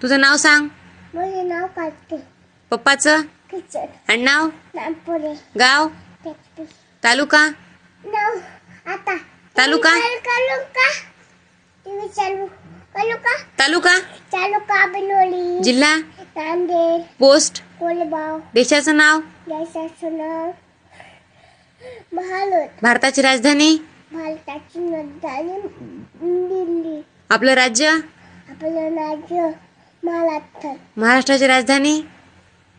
तुझं नाव सांग. माझे नाव कार्तिक. पप्पाचं किचन. आडनाव. नागपुरे. गाव. तेजपूर. तालुका. नाव. आता तालुका. चालू का टीव्ही चालू चालू का तालुका. चालू का बिलोली. जिल्हा. नांदेड. पोस्ट. कोलेगाव. देशाचं नाव. देशाचं नाव भारत. भारताची राजधानी. भारताची राजधानी दिल्ली. आपलं राज्य. आपलं राज्य महाराष्ट्र. महाराष्ट्राची राजधानी.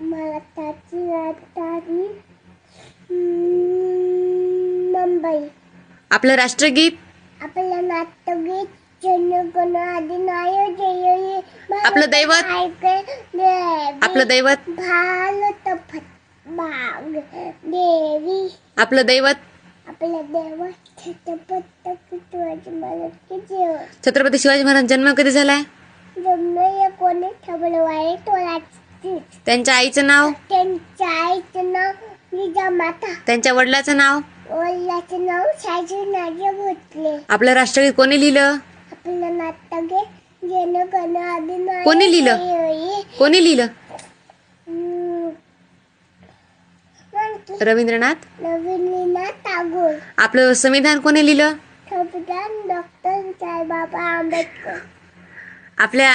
महाराष्ट्राची राजधानी मुंबई. आपलं राष्ट्रगीत. आपलं नाट्यगीत जनगण अधिनायक जय हे. आपलं दैवत. आपलं दैवत. भारत भाग देवी. आपलं दैवत. आपलं दैवत छत्रपती शिवाजी महाराज की जय. छत्रपती शिवाजी महाराज जन्म कधी झालाय? जन्म हे कोणी ठेवलं आहे तोलाची. त्यांच्या आईचं नाव. त्यांच्या आईचं नाव जिजामाता. त्यांच्या वडिलाचं नाव. वडिलांचं नाव शहाजी भोसले. आपलं राष्ट्रगीत कोणी लिहिलं? आपलं नाट्यगीत जनगण अधिनायक कोणी लिहिलं? कोणी लिहिलं? रवींद्रनाथ. रवींद्रनाथ टागोर. आपलं संविधान कोणी लिहिलं? संविधान डॉक्टर साहेबबाबा आंबेडकर. आपल्या